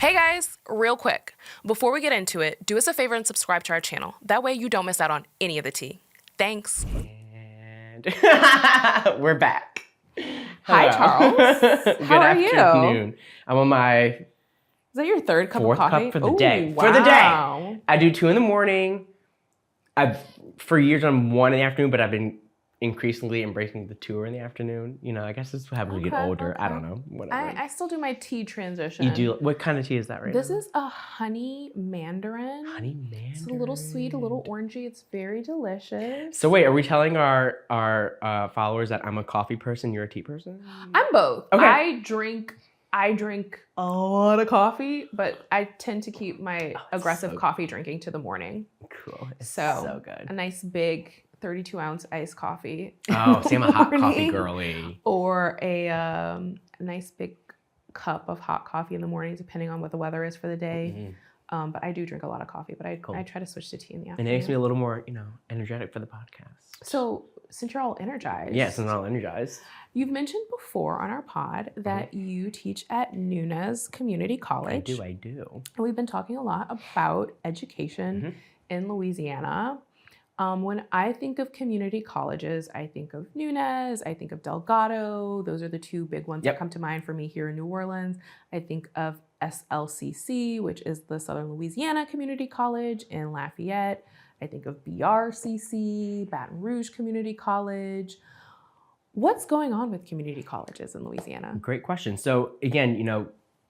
Hey guys, real quick, before we get into it, do us a favor and subscribe to our channel. That way you don't miss out on any of the tea. Thanks. And we're back. Hi, Charles. How are you? Good afternoon. I'm on my Is that your third cup of fourth coffee? cup for the day. Wow. For the day. I do 2 in the morning. For years I'm 1 in the afternoon, but I've been increasingly embracing the 2 in the afternoon. You know, I guess this is what happens when we get older. Okay. I don't know. Whatever. I still do my tea transition. You do? What kind of tea is that right This now? is a honey mandarin. Honey mandarin. It's a little sweet, a little orangey. It's very delicious. So wait, are we telling our followers that I'm a coffee person, you're a tea person? I'm both. Okay. I drink a lot of coffee, but I tend to keep my aggressive coffee drinking to the morning. Cool. It's So so good. A nice big 32-ounce iced coffee. Oh, see, I'm a hot coffee morning. girly. Or a nice big cup of hot coffee in the morning, depending on what the weather is for the day. Mm-hmm. But I do drink a lot of coffee, but I try to switch to tea in the afternoon. And it makes me a little more, energetic for the podcast. So since you're all energized. Yes, I'm all energized. You've mentioned before on our pod that you teach at Nunez Community College. I do. And we've been talking a lot about education in Louisiana. When I think of community colleges, I think of Nunez, I think of Delgado. Those are the 2 big ones that come to mind for me here in New Orleans. I think of SLCC, which is the Southern Louisiana Community College in Lafayette. I think of BRCC, Baton Rouge Community College. What's going on with community colleges in Louisiana? Great question. So again,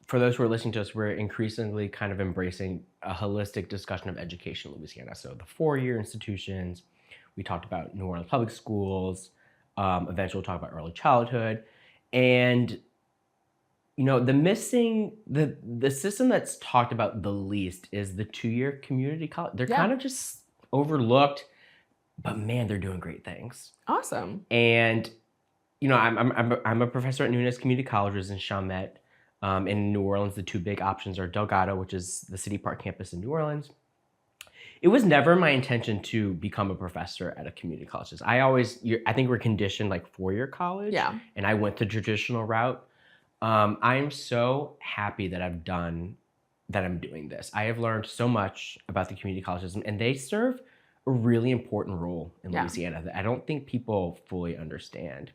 for those who are listening to us, we're increasingly kind of embracing a holistic discussion of education in Louisiana. So the 4-year institutions, we talked about New Orleans public schools, eventually we'll talk about early childhood. And, the system that's talked about the least is the 2-year community college. They're kind of just overlooked, but man, they're doing great things. Awesome. And, I'm a professor at Nunez Community College, which is in Chalmette. In New Orleans, the 2 big options are Delgado, which is the City Park campus in New Orleans. It was never my intention to become a professor at a community college. I think we're conditioned like 4-year college. Yeah. And I went the traditional route. I am so happy that I'm doing this. I have learned so much about the community colleges, and they serve a really important role in Louisiana that I don't think people fully understand.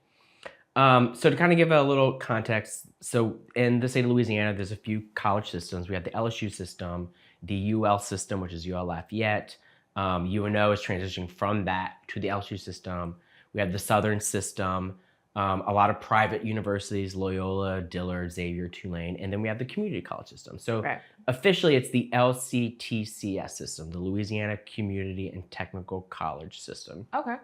So to kind of give a little context, so in the state of Louisiana, there's a few college systems. We have the LSU system, the UL system, which is UL Lafayette. UNO is transitioning from that to the LSU system. We have the Southern system, a lot of private universities, Loyola, Dillard, Xavier, Tulane, and then we have the community college system. So officially, it's the LCTCS system, the Louisiana Community and Technical College System. Okay.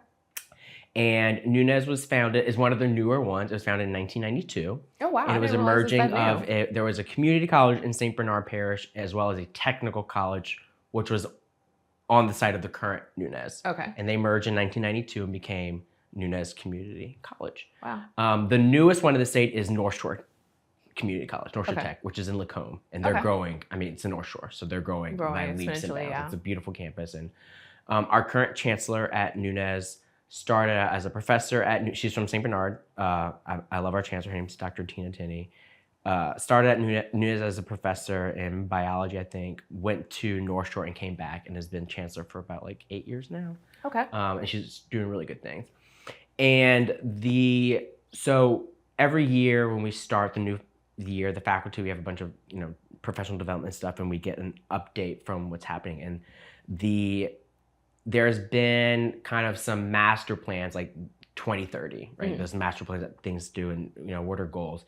And Nunez is one of the newer ones. It was founded in 1992. Oh, wow. And it was there was a community college in St. Bernard Parish, as well as a technical college, which was on the site of the current Nunez. Okay. And they merged in 1992 and became Nunez Community College. Wow. The newest one in the state is North Shore Community College, North Shore Tech, which is in Lacombe. And they're growing. I mean, it's the North Shore, so they're growing by leaps and bounds. It's a beautiful campus. And our current chancellor at Nunez started as a professor she's from St. Bernard. I love our chancellor. Her name's Dr. Tina Tinney. Started at Nunez as a professor in biology, I think. Went to North Shore and came back and has been chancellor for about 8 years now. Okay. And she's doing really good things. And so every year when we start the year, the faculty, we have a bunch of professional development stuff, and we get an update from what's happening. And there's been kind of some master plans, like 2030, right? There's master plans that things do, and what are goals.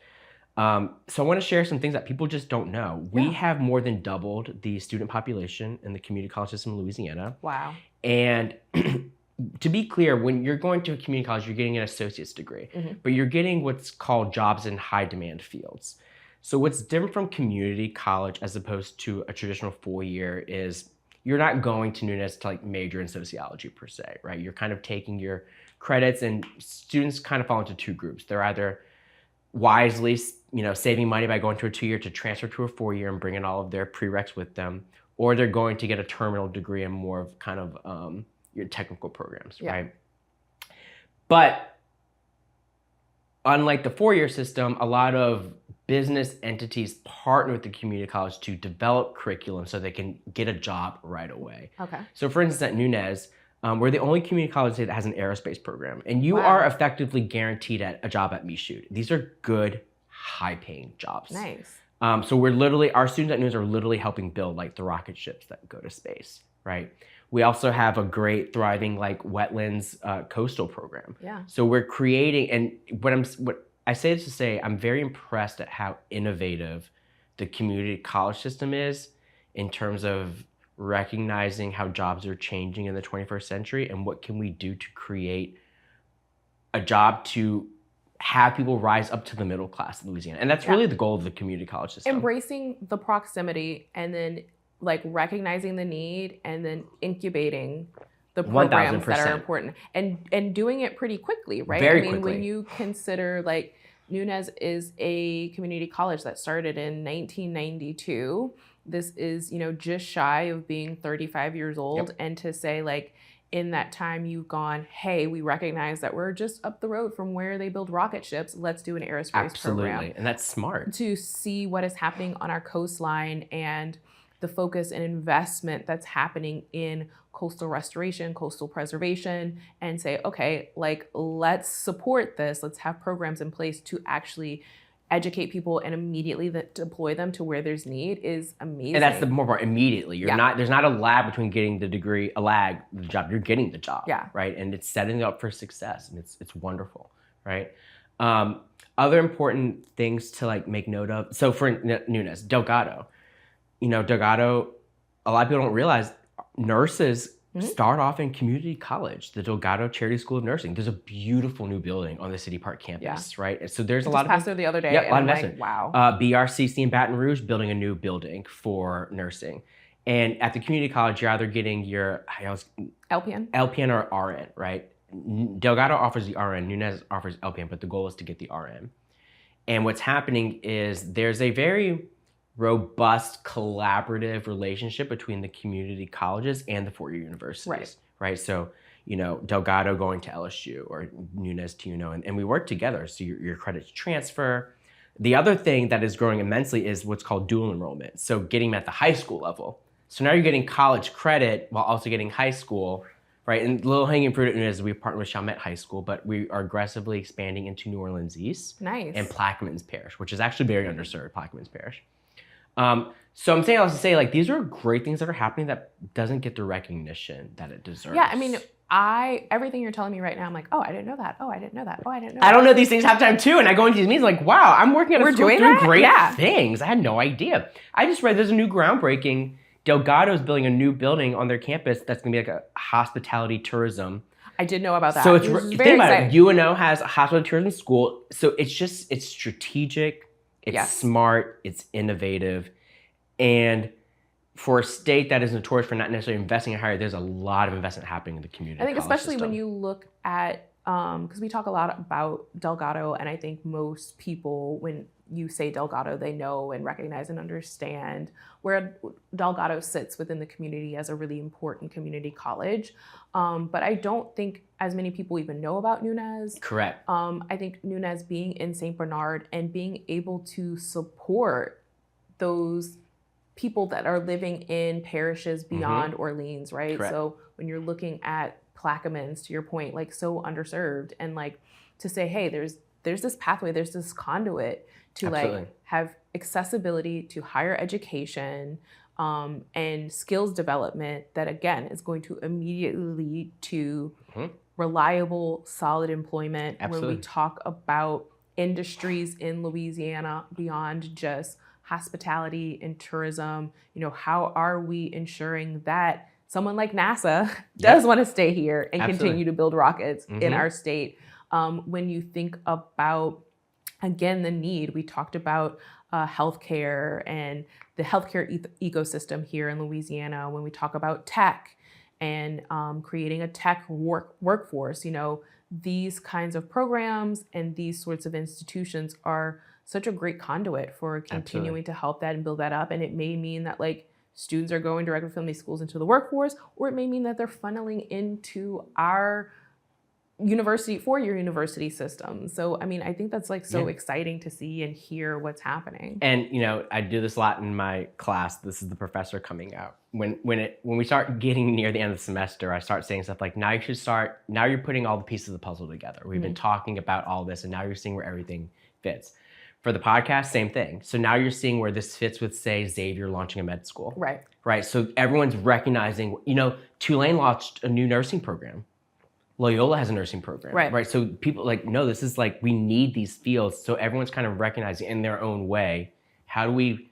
So I want to share some things that people just don't know. We have more than doubled the student population in the community college system in Louisiana. Wow. And to be clear, when you're going to a community college, you're getting an associate's degree, but you're getting what's called jobs in high demand fields. So what's different from community college as opposed to a traditional 4-year is you're not going to Nunez to major in sociology per se, right? You're kind of taking your credits, and students kind of fall into 2 groups. They're either wisely, saving money by going to a 2-year to transfer to a 4-year and bringing all of their prereqs with them, or they're going to get a terminal degree in more of kind of your technical programs, right? But unlike the 4-year system, a lot of business entities partner with the community college to develop curriculum so they can get a job right away. Okay. So for instance, at Nunez, we're the only community college that has an aerospace program, and you Wow. are effectively guaranteed a job at Michoud. These are good, high-paying jobs. Nice. So our students at Nunez are literally helping build like the rocket ships that go to space, right? We also have a great, thriving like wetlands coastal program. Yeah. So we're creating, and what I say this to say, I'm very impressed at how innovative the community college system is in terms of recognizing how jobs are changing in the 21st century and what can we do to create a job to have people rise up to the middle class in Louisiana. And that's really the goal of the community college system. Embracing the proximity and then like recognizing the need and then incubating the programs 1000%. that are important and doing it pretty quickly, right? Very I mean, quickly. when you consider like Nunez is a community college that started in 1992. This is, just shy of being 35 years old. Yep. And to say like, in that time you've gone, hey, we recognize that we're just up the road from where they build rocket ships. Let's do an aerospace program. And that's smart. To see what is happening on our coastline and the focus and investment that's happening in coastal restoration, coastal preservation, and say, okay, like let's support this. Let's have programs in place to actually educate people and immediately deploy them to where there's need is amazing. And that's the more part, immediately. There's not a lag between getting the degree, the job. You're getting the job, right? And it's setting up for success, and it's wonderful, right? Other important things to like make note of. So for Nunez, Delgado, Delgado, a lot of people don't realize nurses start off in community college, the Delgado Charity School of Nursing. There's a beautiful new building on the City Park campus, right? So there's a lot of passed there the other day. And I'm like, wow. BRCC in Baton Rouge building a new building for nursing. And at the community college, you're either getting your LPN or RN, right? Delgado offers the RN, Nunez offers LPN, but the goal is to get the RN. And what's happening is there's a very robust collaborative relationship between the community colleges and the four-year universities, right? So, Delgado going to LSU or Nunez to and we work together. So your credits transfer. The other thing that is growing immensely is what's called dual enrollment. So getting them at the high school level. So now you're getting college credit while also getting high school, right? And little hanging fruit at Nunez, we partner with Chalmette High School, but we are aggressively expanding into New Orleans East and Plaquemines Parish, which is actually very underserved, Plaquemines Parish. So I'm saying all this to say, like, these are great things that are happening that doesn't get the recognition that it deserves. Yeah, I mean, everything you're telling me right now, I'm like, oh, I didn't know that. Oh, I didn't know that. Oh, I didn't know that. I don't know these things half the time too, and I go into these meetings like, wow, I'm working at a school doing great things. I had no idea. I just read there's a new groundbreaking. Delgado's building a new building on their campus that's going to be like a hospitality tourism. I did know about that. So it's think about it. UNO has a hospitality tourism school, so it's strategic. It's smart, it's innovative, and for a state that is notorious for not necessarily investing in higher, there's a lot of investment happening in the community. I think especially when you look at, because we talk a lot about Delgado, and I think most people, when you say Delgado, they know and recognize and understand where Delgado sits within the community as a really important community college. But I don't think as many people even know about Nunez. Correct. I think Nunez being in St. Bernard and being able to support those people that are living in parishes beyond Orleans, right? Correct. So when you're looking at Plaquemines, to your point, like so underserved, and like to say, hey, there's this pathway, there's this conduit to like have accessibility to higher education and skills development that again is going to immediately lead to reliable, solid employment. When we talk about industries in Louisiana beyond just hospitality and tourism, how are we ensuring that someone like NASA does want to stay here and continue to build rockets in our state? When you think about, again, the need, we talked about healthcare and the healthcare ecosystem here in Louisiana. When we talk about tech and creating a tech workforce, these kinds of programs and these sorts of institutions are such a great conduit for continuing to help that and build that up. And it may mean that like students are going directly from these schools into the workforce, or it may mean that they're funneling into our four-year university system. So, I mean, I think that's like so exciting to see and hear what's happening. And, you know, I do this a lot in my class. This is the professor coming out. When we start getting near the end of the semester, I start saying stuff like, now you're putting all the pieces of the puzzle together. We've been talking about all this, and now you're seeing where everything fits. For the podcast, same thing. So now you're seeing where this fits with, say, Xavier launching a med school. Right. So everyone's recognizing, you know, Tulane launched a new nursing program. Loyola has a nursing program. Right. So people like, no, this is like, we need these fields. So everyone's kind of recognizing in their own way, how do we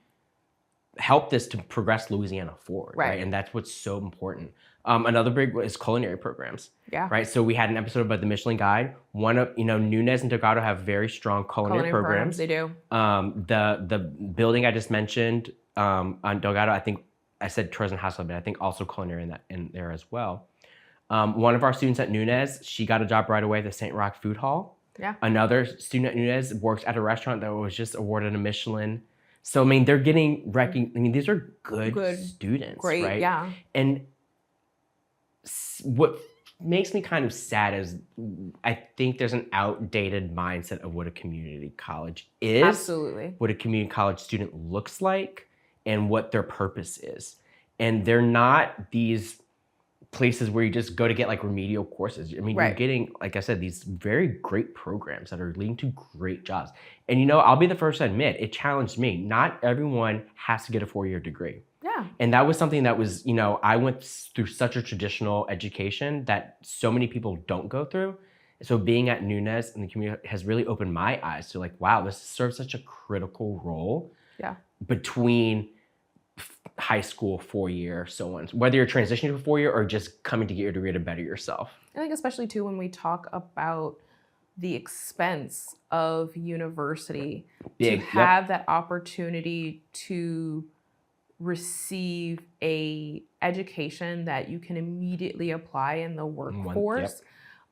help this to progress Louisiana forward? Right. And that's what's so important. Another big is culinary programs. Right. So we had an episode about the Michelin Guide. One of, you know, Nunez and Delgado have very strong culinary programs. They do. The building I just mentioned on Delgado, I think I said tourism hospital, but I think also culinary in there as well. One of our students at Nunez, she got a job right away at the St. Roch Food Hall. Another student at Nunez works at a restaurant that was just awarded a Michelin. So, I mean, they're getting I mean, these are good students, right? And what makes me kind of sad is I think there's an outdated mindset of what a community college is. Absolutely. What a community college student looks like and what their purpose is. And they're not these places where you just go to get like remedial courses. I mean, you're getting, like I said, these very great programs that are leading to great jobs. And, you know, I'll be the first to admit, it challenged me. Not everyone has to get a 4-year degree. And that was something that was, you know, I went through such a traditional education that so many people don't go through. So being at Nunez and the community has really opened my eyes to like, wow, this serves such a critical role between high school, 4-year, so on. Whether you're transitioning to a 4-year or just coming to get your degree to better yourself. I think especially too when we talk about the expense of university, to have that opportunity to receive a education that you can immediately apply in the workforce,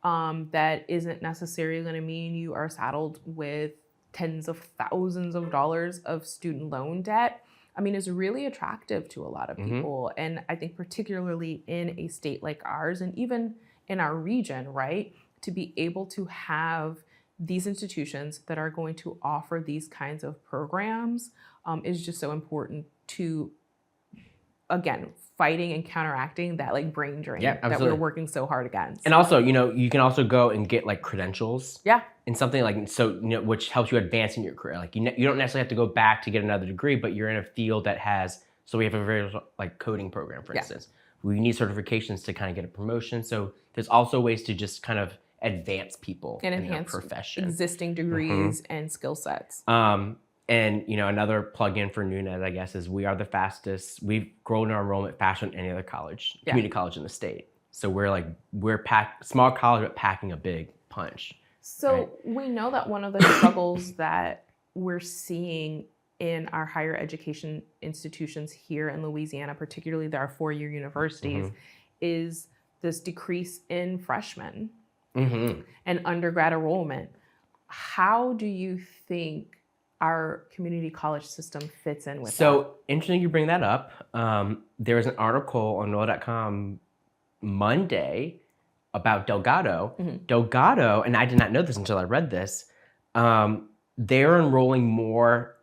that isn't necessarily going to mean you are saddled with tens of thousands of dollars of student loan debt, I mean, is really attractive to a lot of people. And I think particularly in a state like ours, and even in our region, right, to be able to have these institutions that are going to offer these kinds of programs is just so important to, again, fighting and counteracting that like brain drain that we're working so hard against. And also, you know, you can also go and get like credentials. And something like, so, you know, which helps you advance in your career. Like you don't necessarily have to go back to get another degree, but you're in a field that has, so we have a very like coding program, for instance. We need certifications to kind of get a promotion. So there's also ways to just kind of advance people and in enhance their profession. Existing degrees and skill sets. And, you know, another plug-in for Nunez, I guess, is we are the fastest. We've grown our enrollment faster than any other college, community college in the state. So we're small college, but packing a big punch. So we know that one of the struggles that we're seeing in our higher education institutions here in Louisiana, particularly our 4-year universities, is this decrease in freshmen and undergrad enrollment. How do you think our community college system fits in with that? So interesting you bring that up. There was an article on NOLA.com Monday about Delgado. Delgado, and I did not know this until I read this, they're enrolling more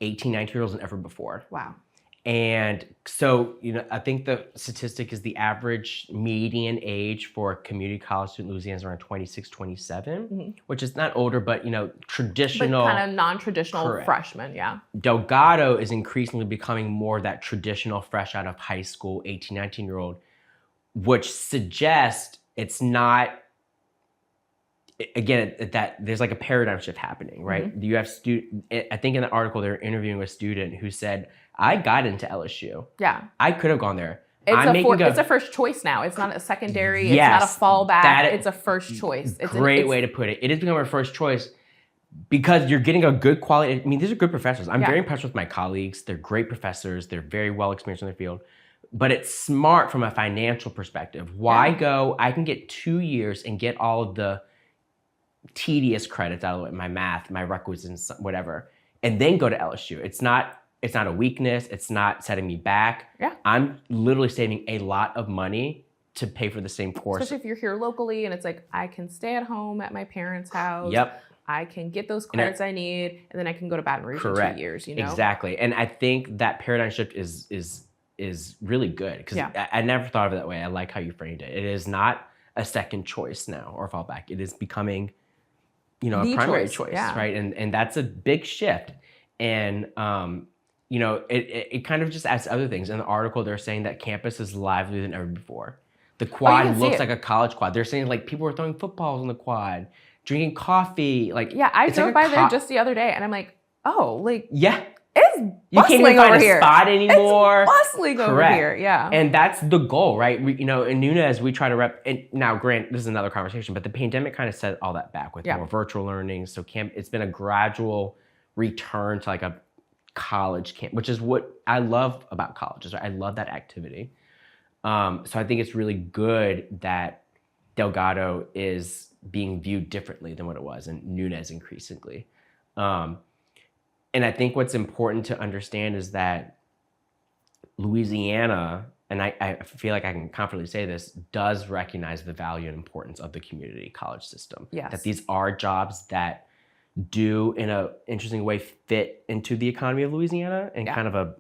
18, 19-year-olds than ever before. Wow. And so, you know, I think the statistic is the average median age for a community college student in Louisiana is around 26, 27, which is not older, but, you know, traditional. But kind of non-traditional freshmen, Delgado is increasingly becoming more that traditional fresh out of high school, 18, 19-year-old, which suggests it's not, again, that there's like a paradigm shift happening, right? You have I think in the article, they're interviewing a student who said, I got into LSU. I could have gone there. It's a first choice now. It's not a secondary. It's not a fallback. It's a first choice. It's great way to put it. It is becoming a first choice because you're getting a good quality. I mean, these are good professors. I'm very impressed with my colleagues. They're great professors. They're very well experienced in their field. But it's smart from a financial perspective. Why go? I can get 2 years and get all of the tedious credits out of it, my math, my requisites, whatever, and then go to LSU. It's not a weakness. It's not setting me back. I'm literally saving a lot of money to pay for the same course. Especially if you're here locally and it's like, I can stay at home at my parents' house. Yep. I can get those credits I need, and then I can go to Baton Rouge in 2 years, you know? Exactly. And I think that paradigm shift is really good, because I never thought of it that way. I like how you framed it. It is not a second choice now or fallback. It is becoming, you know, a primary choice, right? And that's a big shift. And, you know, it kind of just adds other things. In the article, they're saying that campus is livelier than ever before. The quad looks like a college quad. They're saying like people are throwing footballs on the quad, drinking coffee. Like, I drove by there just the other day and I'm like, oh, like, it's you can't even find a spot anymore. It's bustling over here, And that's the goal, right? We, you know, in Nunez, we try to rep. And now, grant this is another conversation, but the pandemic kind of set all that back with more virtual learning. So it's been a gradual return to like a college camp, which is what I love about colleges. Right? I love that activity. So I think it's really good that Delgado is being viewed differently than what it was, and Nunez increasingly. And I think what's important to understand is that Louisiana, and I feel like I can confidently say this, does recognize the value and importance of the community college system. Yes. That these are jobs that do, in an interesting way, fit into the economy of Louisiana, and kind of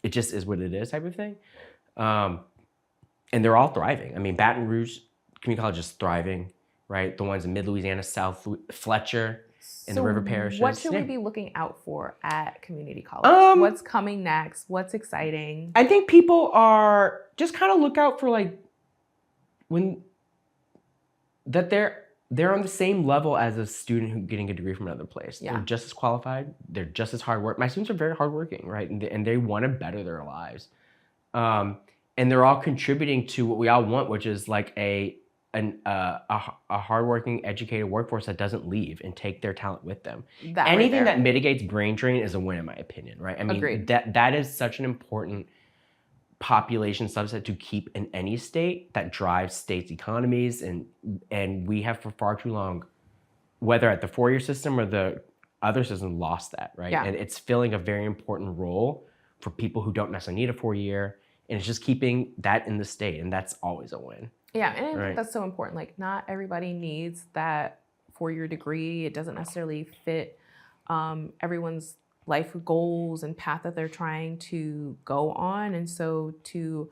it just is what it is type of thing. And they're all thriving. I mean, Baton Rouge Community College is thriving, right? The ones in Mid-Louisiana, South Fletcher, in the river parishes. What should we be looking out for at community college? What's coming next? What's exciting? I think people are just kind of look out for like that they're on the same level as a student who's getting a degree from another place. They're just as qualified. They're just as hard work. My students are very hardworking, right? And they want to better their lives. And they're all contributing to what we all want, which is like a hardworking, educated workforce that doesn't leave and take their talent with them. Anything that mitigates brain drain is a win, in my opinion, right? I mean, that is such an important population subset to keep in any state that drives states' economies, and we have for far too long, whether at the four-year system or the other system, lost that, right? And it's filling a very important role for people who don't necessarily need a 4-year, and it's just keeping that in the state, and that's always a win. Yeah, and I think that's so important. Like, not everybody needs that 4-year degree. It doesn't necessarily fit everyone's life goals and path that they're trying to go on. And so to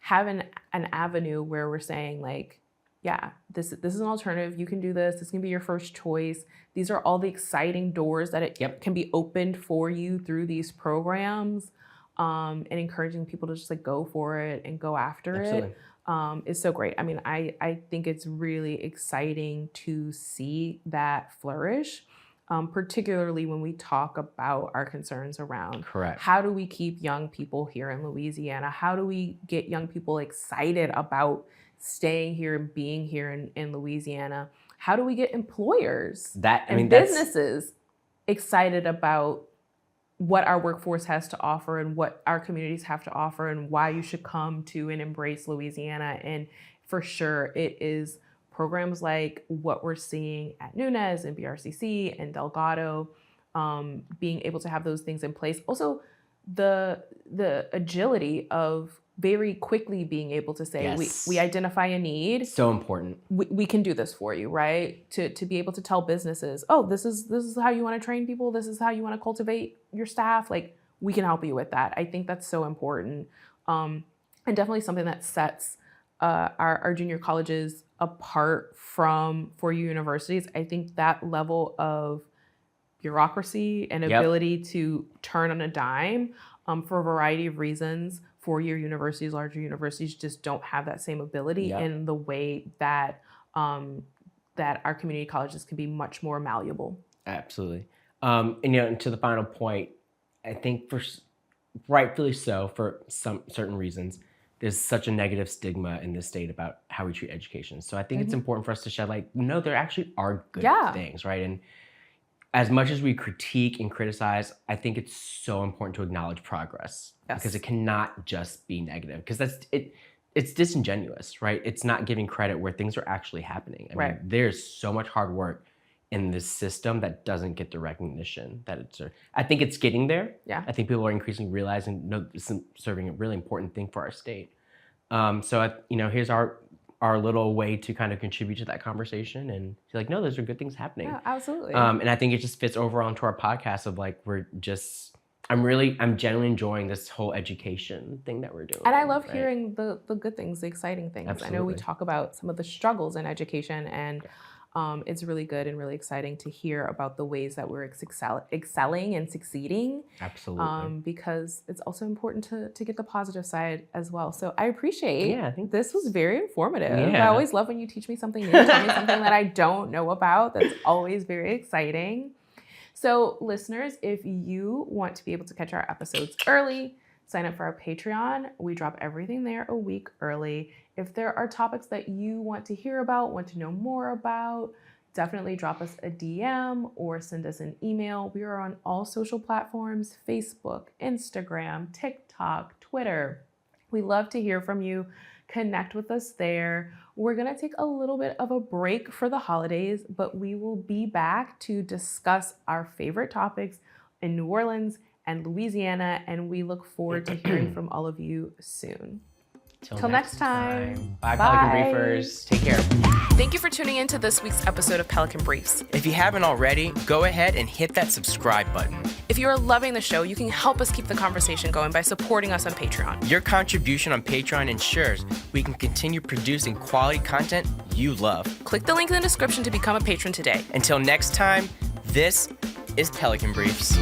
have an avenue where we're saying like, yeah, this is an alternative. You can do this. This can be your first choice. These are all the exciting doors that it can be opened for you through these programs, and encouraging people to just like go for it and go after it. Is so great. I mean, I think it's really exciting to see that flourish, particularly when we talk about our concerns around how do we keep young people here in Louisiana? How do we get young people excited about staying here and being here in Louisiana? How do we get employers and businesses excited about what our workforce has to offer and what our communities have to offer and why you should come to and embrace Louisiana? And for sure, it is programs like what we're seeing at Nunez and BRCC and Delgado, being able to have those things in place. Also, the agility of very quickly being able to say, we identify a need. So important. We can do this for you, right? To be able to tell businesses, oh, this is how you want to train people. This is how you want to cultivate your staff. Like, we can help you with that. I think that's so important. And definitely something that sets our junior colleges apart from 4U universities. I think that level of bureaucracy and ability to turn on a dime, for a variety of reasons, 4-year universities, larger universities just don't have that same ability in the way that that our community colleges can be much more malleable. Absolutely. And you know, and to the final point, I think rightfully so, for some certain reasons, there's such a negative stigma in this state about how we treat education. So I think it's important for us to shed light. No, there actually are good things, right? And as much as we critique and criticize, I think it's so important to acknowledge progress, because it cannot just be negative, because it's disingenuous, right? It's not giving credit where things are actually happening. I mean, there's so much hard work in this system that doesn't get the recognition that it's. I think it's getting there. I think people are increasingly realizing, no, this is serving a really important thing for our state. Here's our little way to kind of contribute to that conversation and be like, no, those are good things happening. Yeah, absolutely. And I think it just fits overall into our podcast of like, I'm genuinely enjoying this whole education thing that we're doing. And I love hearing the good things, the exciting things. Absolutely. I know we talk about some of the struggles in education, and it's really good and really exciting to hear about the ways that we're excelling and succeeding. Absolutely. Because it's also important to get the positive side as well. So I appreciate. Yeah, I think this was very informative. Yeah. I always love when you teach me something new, tell me something that I don't know about. That's always very exciting. So listeners, if you want to be able to catch our episodes early, sign up for our Patreon. We drop everything there a week early. If there are topics that you want to hear about, want to know more about, definitely drop us a DM or send us an email. We are on all social platforms: Facebook, Instagram, TikTok, Twitter. We love to hear from you. Connect with us there. We're going to take a little bit of a break for the holidays, but we will be back to discuss our favorite topics in New Orleans and Louisiana, and we look forward to hearing from all of you soon. Till next time. Bye, Pelican Briefers. Take care. Thank you for tuning in to this week's episode of Pelican Briefs. If you haven't already, go ahead and hit that subscribe button. If you are loving the show, you can help us keep the conversation going by supporting us on Patreon. Your contribution on Patreon ensures we can continue producing quality content you love. Click the link in the description to become a patron today. Until next time, this is Pelican Briefs.